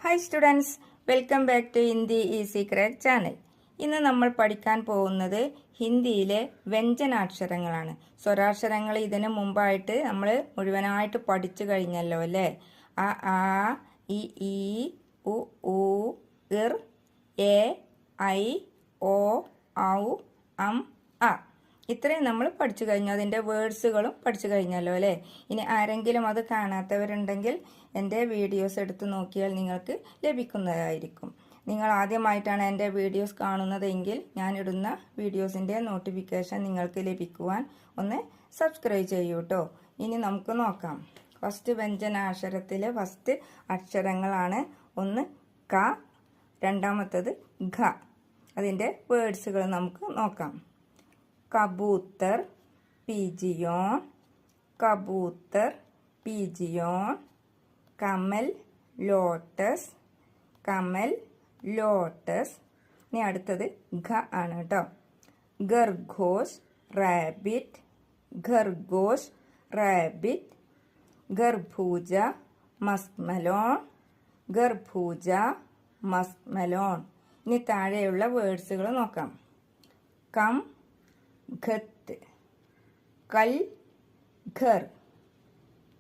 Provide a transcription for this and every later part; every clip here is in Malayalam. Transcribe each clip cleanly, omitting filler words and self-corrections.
Hi students, welcome back to Hindi easy crack channel. ഇന്ന് നമ്മൾ പഠിക്കാൻ പോകുന്നത് ഹിന്ദിയിലെ വ്യഞ്ജനാക്ഷരങ്ങളാണ്. സ്വരാക്ഷരങ്ങൾ ഇതിന് മുമ്പായിട്ട് നമ്മൾ മുഴുവനായിട്ട് പഠിച്ചു കഴിഞ്ഞല്ലോ അല്ലേ? അ ആ ഇ ഈ ഉ ഊ ഇർ എ ഐ ഓ ഔ അം അ ഇത്രയും നമ്മൾ പഠിച്ചു കഴിഞ്ഞു. അതിൻ്റെ വേർഡ്സുകളും പഠിച്ചു കഴിഞ്ഞല്ലോ അല്ലേ? ഇനി ആരെങ്കിലും അത് കാണാത്തവരുണ്ടെങ്കിൽ എൻ്റെ വീഡിയോസ് എടുത്ത് നോക്കിയാൽ നിങ്ങൾക്ക് ലഭിക്കുന്നതായിരിക്കും. നിങ്ങൾ ആദ്യമായിട്ടാണ് എൻ്റെ വീഡിയോസ് കാണുന്നതെങ്കിൽ ഞാനിടുന്ന വീഡിയോസിൻ്റെ നോട്ടിഫിക്കേഷൻ നിങ്ങൾക്ക് ലഭിക്കുവാൻ ഒന്ന് സബ്സ്ക്രൈബ് ചെയ്യൂ കേട്ടോ. ഇനി നമുക്ക് നോക്കാം. ഫസ്റ്റ് വ്യഞ്ജനാക്ഷരത്തിലെ ഫസ്റ്റ് അക്ഷരങ്ങളാണ്. ഒന്ന് ക, രണ്ടാമത്തത് ഘ. അതിൻ്റെ വേർഡ്സുകൾ നമുക്ക് നോക്കാം. कबूतर पिजियोन, कबूतर पिजियोन, कमल ലോട്ടസ്, കമൽ ലോട്ടസ്. ഇനി അടുത്തത് ഘ ആണ് കേട്ടോ. ഖർഗോഷ് റാബിറ്റ്, ഖർഗോഷ് റാബിറ്റ്. ഖർബൂജ മസ്മലോൺ, ഖർബൂജ മസ്മലോൺ. ഇനി താഴെയുള്ള വേർഡ്സുകൾ നോക്കാം. കം ഖത്ത്, കൽ ഘർ,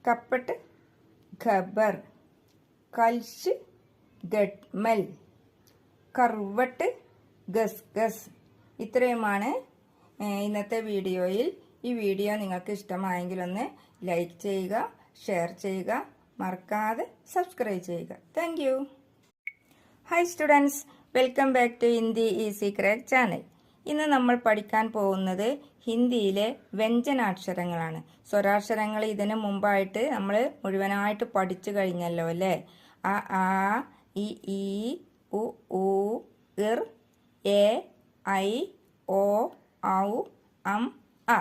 കപ്പട്ട് ഖബർ, കൽഷ് ഗട്മൽ, കർവട്ട് ഗസ്ഗസ്. ഇത്രയുമാണ് ഇന്നത്തെ വീഡിയോയിൽ. ഈ വീഡിയോ നിങ്ങൾക്ക് ഇഷ്ടമായെങ്കിൽ ഒന്ന് ലൈക്ക് ചെയ്യുക, ഷെയർ ചെയ്യുക, മറക്കാതെ സബ്സ്ക്രൈബ് ചെയ്യുക. Thank you. Hi students, welcome back to Hindi easy crack channel. ഇന്ന് നമ്മൾ പഠിക്കാൻ പോകുന്നത് ഹിന്ദിയിലെ വ്യഞ്ജനാക്ഷരങ്ങളാണ്. സ്വരാക്ഷരങ്ങൾ ഇതിന് മുമ്പായിട്ട് നമ്മൾ മുഴുവനായിട്ട് പഠിച്ചു കഴിഞ്ഞല്ലോ അല്ലേ? അ ആ ഇ ഈ ഉ ഊ ഇർ എ ഐ ഓ ഔ അം അ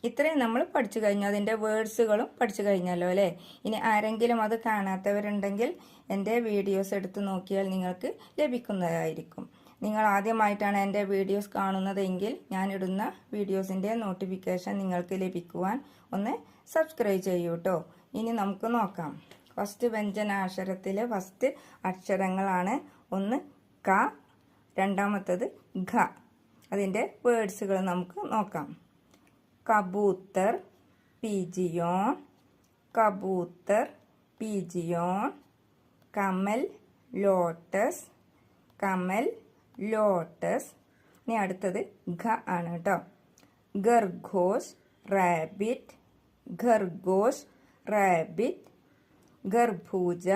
ഇത്രയും നമ്മൾ പഠിച്ചു കഴിഞ്ഞു. അതിൻ്റെ വേർഡ്സുകളും പഠിച്ചു കഴിഞ്ഞല്ലോ അല്ലേ? ഇനി ആരെങ്കിലും അത് കാണാത്തവരുണ്ടെങ്കിൽ എൻ്റെ വീഡിയോസ് എടുത്ത് നോക്കിയാൽ നിങ്ങൾക്ക് ലഭിക്കുന്നതായിരിക്കും. നിങ്ങൾ ആദ്യമായിട്ടാണ് എൻ്റെ വീഡിയോസ് കാണുന്നതെങ്കിൽ ഞാനിടുന്ന വീഡിയോസിൻ്റെ നോട്ടിഫിക്കേഷൻ നിങ്ങൾക്ക് ലഭിക്കുവാൻ ഒന്ന് സബ്സ്ക്രൈബ് ചെയ്യൂ കേട്ടോ. ഇനി നമുക്ക് നോക്കാം. ഫസ്റ്റ് വ്യഞ്ജനാക്ഷരത്തിലെ ഫസ്റ്റ് അക്ഷരങ്ങളാണ്. ഒന്ന് ക, രണ്ടാമത്തത് ഘ. അതിൻ്റെ വേർഡ്സുകൾ നമുക്ക് നോക്കാം. കബൂത്തർ പിജിയോൺ, കബൂത്തർ പിജിയോൺ. കമൽ ലോട്ടസ്, കമൽ ലോട്ടസ്. ഇനി അടുത്തത് ഘ ആണ് കേട്ടോ. ഖർഗോഷ് റാബിറ്റ്, ഖർഗോഷ് റാബിറ്റ്. ഖർബൂജ